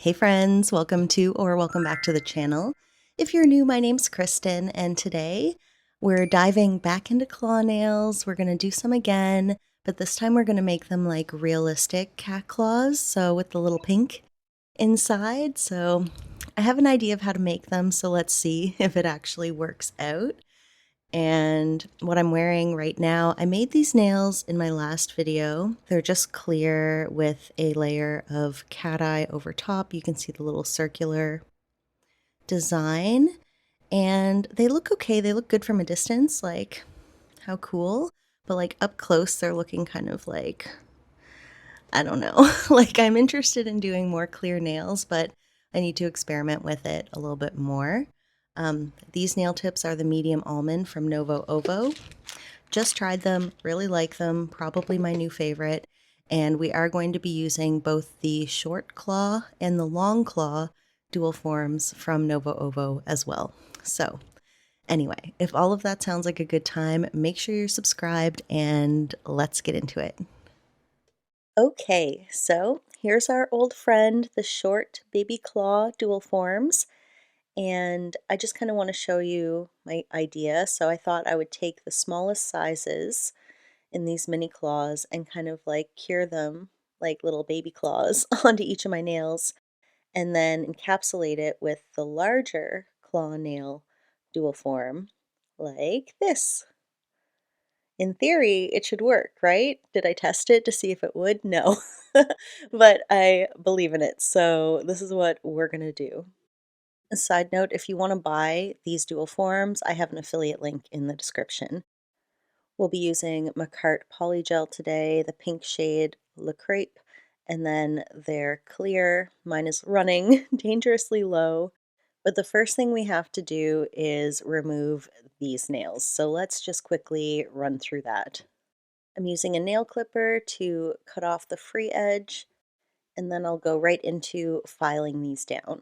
Hey friends, welcome back to the channel. If you're new, my name's Kristen, and today we're diving back into claw nails. We're gonna do some again, but this time we're gonna make them like realistic cat claws, so with the little pink inside. So I have an idea of how to make them, so let's see if it actually works out. And what I'm wearing right now, I made these nails in my last video. They're just clear with a layer of cat eye over top. You can see the little circular design, and they look okay. They look good from a distance, like how cool. But like up close, they're looking kind of like, I don't know. Like I'm interested in doing more clear nails, but I need to experiment with it a little bit more. These nail tips are the medium almond from Novo Ovo. Just tried them, really like them, probably my new favorite. And we are going to be using both the short claw and the long claw dual forms from Novo Ovo as well. So anyway, if all of that sounds like a good time, make sure you're subscribed and let's get into it. Okay, so here's our old friend, the short baby claw dual forms. And I just kind of want to show you my idea. So I thought I would take the smallest sizes in these mini claws and kind of like cure them like little baby claws onto each of my nails, and then encapsulate it with the larger claw nail dual form like this. In theory, it should work, right? Did I test it to see if it would? No. But I believe in it, so this is what we're gonna do. A side note, if you want to buy these dual forms, I have an affiliate link in the description. We'll be using Macart Polygel today, the pink shade Le Crepe, and then they're clear. Mine is running dangerously low. But the first thing we have to do is remove these nails. So let's just quickly run through that. I'm using a nail clipper to cut off the free edge, and then I'll go right into filing these down.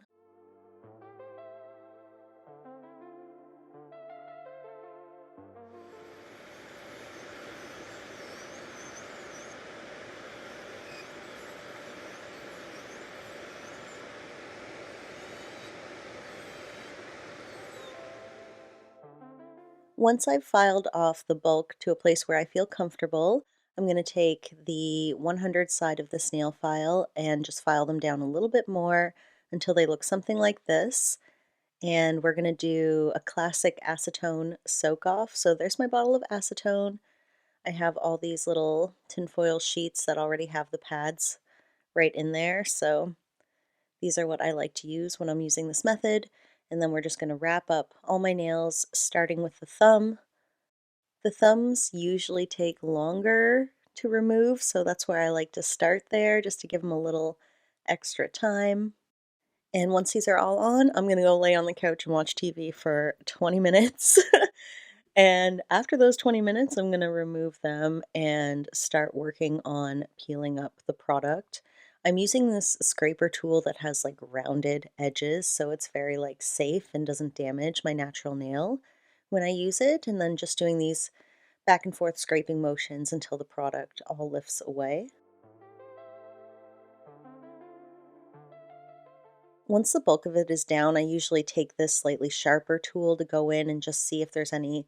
Once I've filed off the bulk to a place where I feel comfortable, I'm going to take the 100 side of the snail file and just file them down a little bit more until they look something like this. And we're going to do a classic acetone soak off. So there's my bottle of acetone. I have all these little tinfoil sheets that already have the pads right in there. So these are what I like to use when I'm using this method. And then we're just going to wrap up all my nails, starting with the thumb. The thumbs usually take longer to remove, so that's where I like to start there, just to give them a little extra time. And once these are all on, I'm gonna go lay on the couch and watch TV for 20 minutes. And after those 20 minutes, I'm gonna remove them and start working on peeling up the product. I'm using this scraper tool that has like rounded edges, so it's very like safe and doesn't damage my natural nail when I use it, and then just doing these back and forth scraping motions until the product all lifts away. Once the bulk of it is down, I usually take this slightly sharper tool to go in and just see if there's any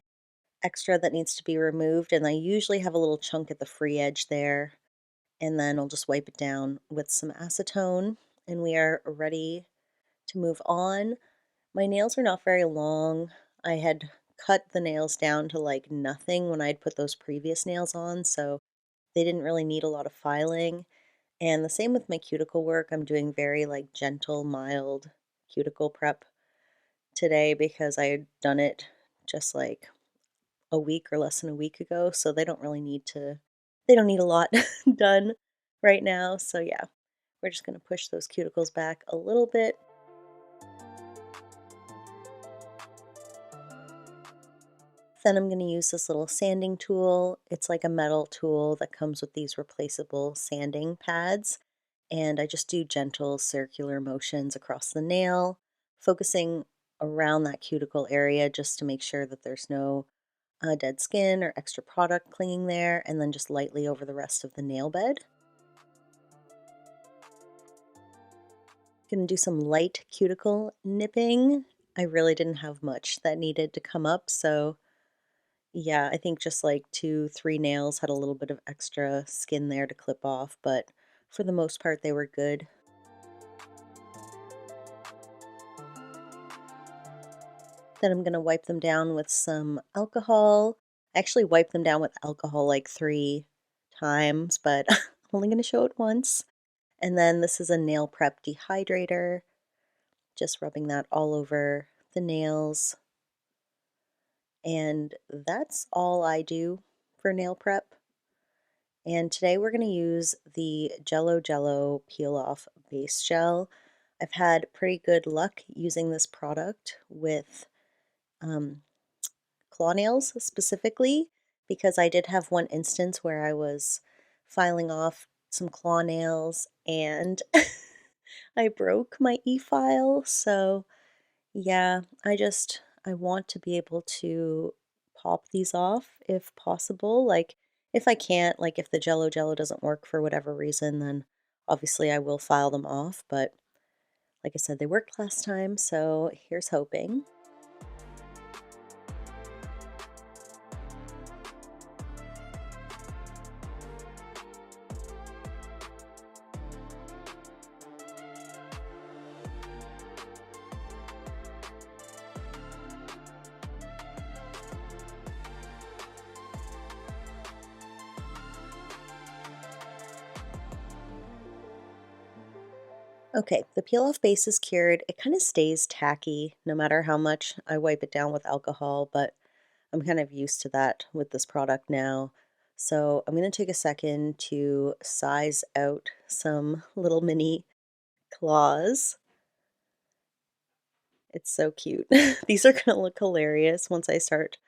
extra that needs to be removed, and I usually have a little chunk at the free edge there, and then I'll just wipe it down with some acetone, and we are ready to move on. My nails are not very long. I had cut the nails down to like nothing when I'd put those previous nails on, so they didn't really need a lot of filing. And the same with my cuticle work. I'm doing very like gentle, mild cuticle prep today because I had done it just like a week or less than a week ago. So they don't need a lot done right now. So yeah, we're just going to push those cuticles back a little bit. Then I'm going to use this little sanding tool. It's like a metal tool that comes with these replaceable sanding pads. And I just do gentle circular motions across the nail, focusing around that cuticle area just to make sure that there's no dead skin or extra product clinging there, and then just lightly over the rest of the nail bed. Gonna do some light cuticle nipping. I really didn't have much that needed to come up, so yeah, I think just like 2, 3 nails had a little bit of extra skin there to clip off, but for the most part, they were good. Then I'm gonna wipe them down with some alcohol. I actually wiped them down with alcohol like 3 times, but I'm only gonna show it once. And then this is a nail prep dehydrator, just rubbing that all over the nails. And that's all I do for nail prep. And today we're going to use the Jello Peel Off Base Gel. I've had pretty good luck using this product with um, claw nails specifically, because I did have one instance where I was filing off some claw nails and I broke my e-file. So yeah, I want to be able to pop these off if possible. Like if I can't, like if the Jello doesn't work for whatever reason, then obviously I will file them off, but like I said, they worked last time, so here's hoping. Okay, the peel off base is cured. It kind of stays tacky no matter how much I wipe it down with alcohol, but I'm kind of used to that with this product now. So I'm going to take a second to size out some little mini claws. It's so cute. These are going to look hilarious once I start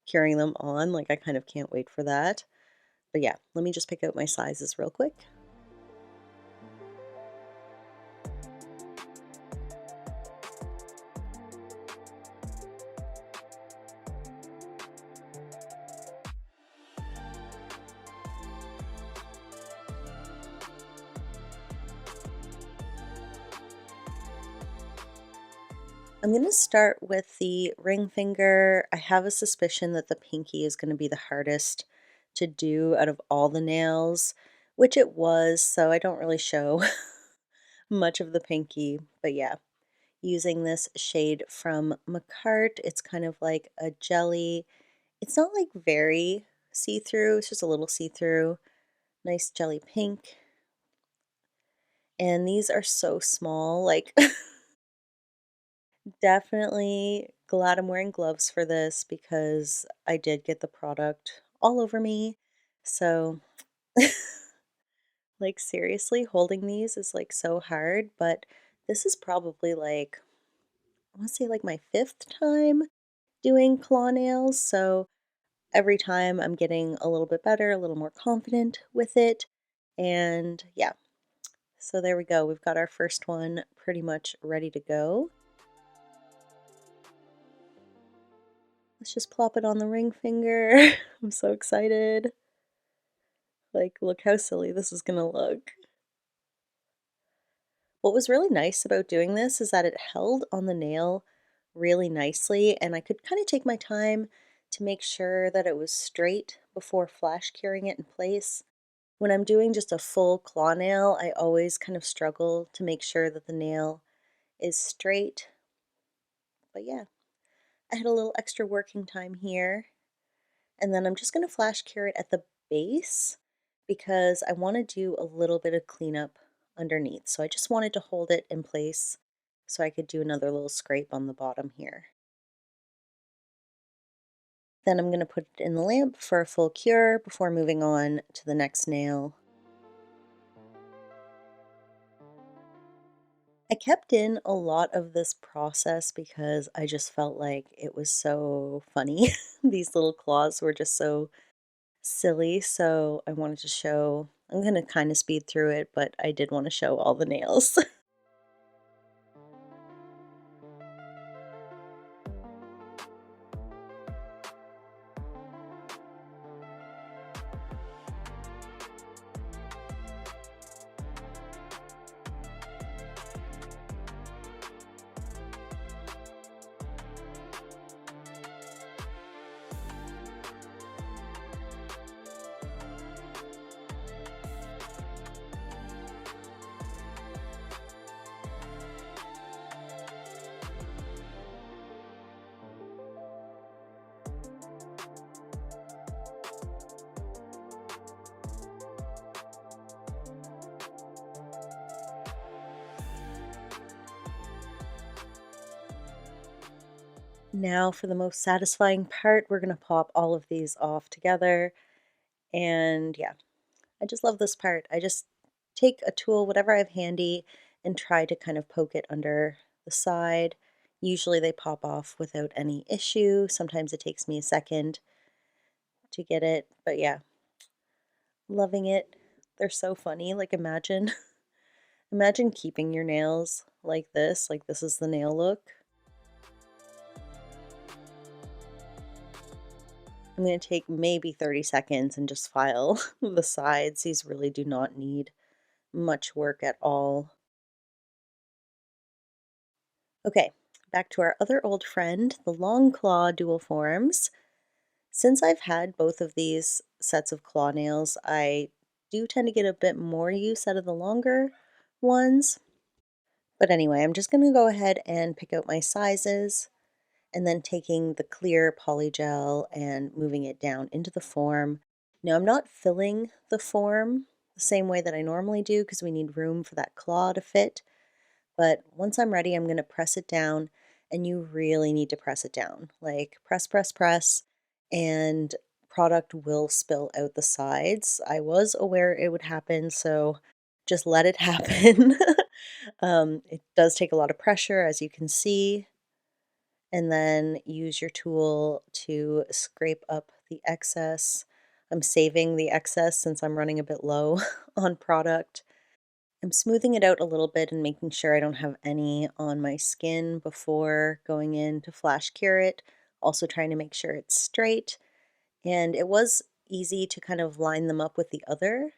curing them on. Like, I kind of can't wait for that. But yeah, let me just pick out my sizes real quick. I'm going to start with the ring finger. I have a suspicion that the pinky is going to be the hardest to do out of all the nails, which it was, so I don't really show much of the pinky. But yeah, using this shade from Macart, it's kind of like a jelly. It's not like very see-through, it's just a little see-through. Nice jelly pink. And these are so small, like definitely glad I'm wearing gloves for this because I did get the product all over me. So, like, seriously, holding these is like so hard, but this is probably like, I want to say like my 5th time doing claw nails. So, every time I'm getting a little bit better, a little more confident with it. And yeah, so there we go. We've got our first one pretty much ready to go. Let's just plop it on the ring finger. I'm so excited. Like, look how silly this is gonna look. What was really nice about doing this is that it held on the nail really nicely, and I could kind of take my time to make sure that it was straight before flash curing it in place. When I'm doing just a full claw nail, I always kind of struggle to make sure that the nail is straight. But yeah, I had a little extra working time here. And then I'm just going to flash cure it at the base because I want to do a little bit of cleanup underneath. So I just wanted to hold it in place so I could do another little scrape on the bottom here. Then I'm going to put it in the lamp for a full cure before moving on to the next nail. I kept in a lot of this process because I just felt like it was so funny. These little claws were just so silly, so I wanted to show. I'm gonna kind of speed through it, but I did want to show all the nails. Now for the most satisfying part, we're going to pop all of these off together. And yeah, I just love this part. I just take a tool, whatever I have handy, and try to kind of poke it under the side. Usually they pop off without any issue. Sometimes it takes me a second to get it, but yeah, loving it. They're so funny. Like imagine keeping your nails like this is the nail look. I'm going to take maybe 30 seconds and just file the sides. These really do not need much work at all. Okay, back to our other old friend, the long claw dual forms. Since I've had both of these sets of claw nails, I do tend to get a bit more use out of the longer ones. But anyway, I'm just going to go ahead and pick out my sizes and then taking the clear polygel and moving it down into the form. Now I'm not filling the form the same way that I normally do because we need room for that claw to fit. But once I'm ready, I'm going to press it down, and you really need to press it down. Like press, press, press, and product will spill out the sides. I was aware it would happen, so just let it happen. It does take a lot of pressure, as you can see, and then use your tool to scrape up the excess. I'm saving the excess since I'm running a bit low on product. I'm smoothing it out a little bit and making sure I don't have any on my skin before going in to flash cure it. Also trying to make sure it's straight. And it was easy to kind of line them up with the other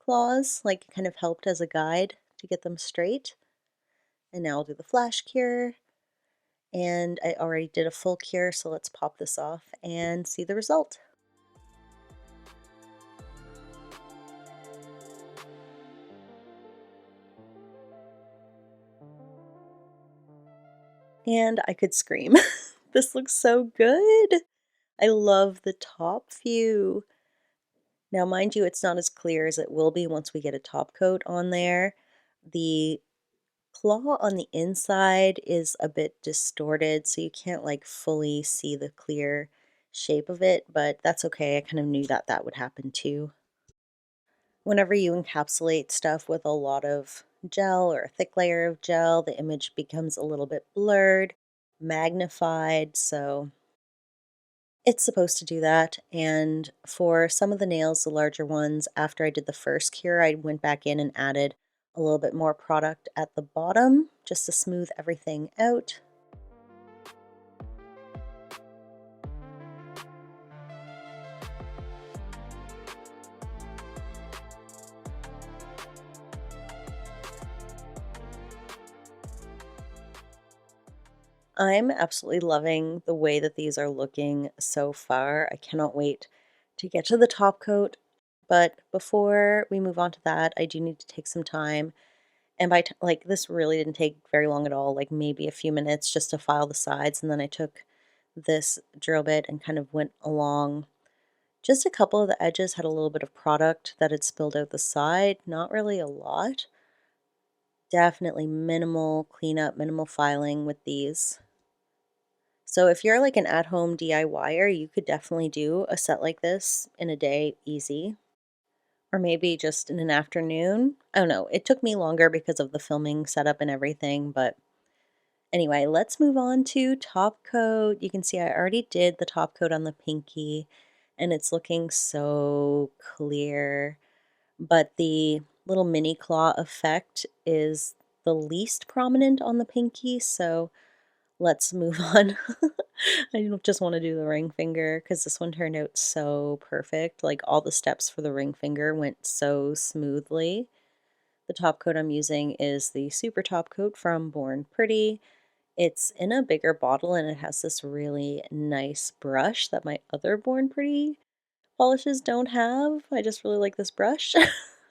claws, like it kind of helped as a guide to get them straight. And now I'll do the flash cure. And I already did a full cure, so let's pop this off and see the result. And I could scream. This looks so good. I love the top view. Now, mind you, it's not as clear as it will be once we get a top coat on there. The claw on the inside is a bit distorted, so you can't like fully see the clear shape of it, but that's okay. I kind of knew that that would happen too. Whenever you encapsulate stuff with a lot of gel or a thick layer of gel, the image becomes a little bit blurred, magnified, so it's supposed to do that. And for some of the nails, the larger ones, after I did the first cure, I went back in and added a little bit more product at the bottom just to smooth everything out. I'm absolutely loving the way that these are looking so far. I cannot wait to get to the top coat. But before we move on to that, I do need to take some time. And like this really didn't take very long at all, like maybe a few minutes just to file the sides. And then I took this drill bit and kind of went along. Just a couple of the edges had a little bit of product that had spilled out the side, not really a lot. Definitely minimal cleanup, minimal filing with these. So if you're like an at-home DIYer, you could definitely do a set like this in a day, easy. Or maybe just in an afternoon. I don't know. It took me longer because of the filming setup and everything, but anyway, let's move on to top coat. You can see I already did the top coat on the pinky, and it's looking so clear. But the little mini claw effect is the least prominent on the pinky, so let's move on. I don't just want to do the ring finger because this one turned out so perfect. Like all the steps for the ring finger went so smoothly. The top coat I'm using is the Super Top Coat from Born Pretty. It's in a bigger bottle and it has this really nice brush that my other Born Pretty polishes don't have. I just really like this brush.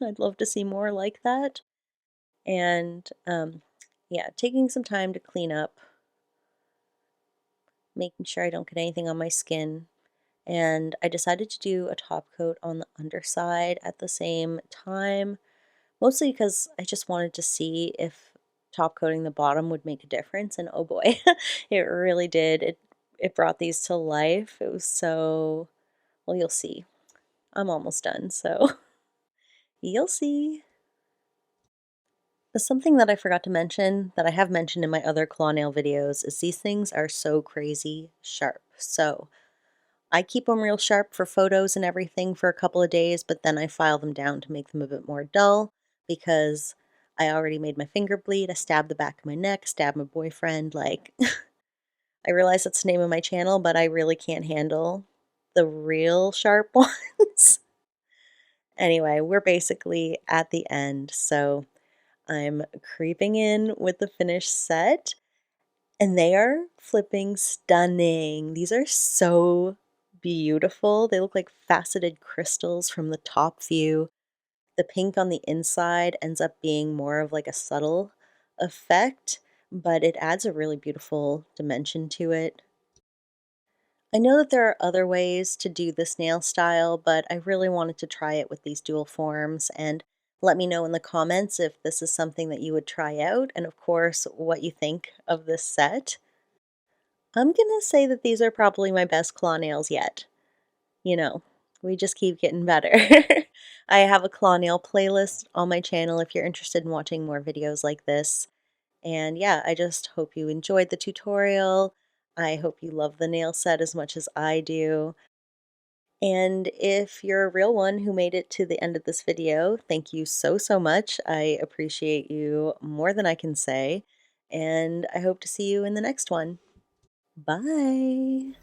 I'd love to see more like that. And yeah, taking some time to clean up, making sure I don't get anything on my skin. And I decided to do a top coat on the underside at the same time, mostly because I just wanted to see if top coating the bottom would make a difference. And oh boy, it really did. it brought these to life. It was so, well, you'll see. I'm almost done, so you'll see. Something that I forgot to mention that I have mentioned in my other claw nail videos is these things are so crazy sharp. So I keep them real sharp for photos and everything for a couple of days, but then I file them down to make them a bit more dull because I already made my finger bleed. I stabbed the back of my neck, stabbed my boyfriend. Like, I realize that's the name of my channel, but I really can't handle the real sharp ones. Anyway, we're basically at the end, so I'm creeping in with the finished set, and they are flipping stunning. These are so beautiful. They look like faceted crystals from the top view. The pink on the inside ends up being more of like a subtle effect, but it adds a really beautiful dimension to it. I know that there are other ways to do this nail style, but I really wanted to try it with these dual forms, and let me know in the comments if this is something that you would try out, and of course, what you think of this set. I'm gonna say that these are probably my best claw nails yet. You know, we just keep getting better. I have a claw nail playlist on my channel if you're interested in watching more videos like this. And yeah, I just hope you enjoyed the tutorial. I hope you love the nail set as much as I do. And if you're a real one who made it to the end of this video, thank you so, so much. I appreciate you more than I can say. And I hope to see you in the next one. Bye.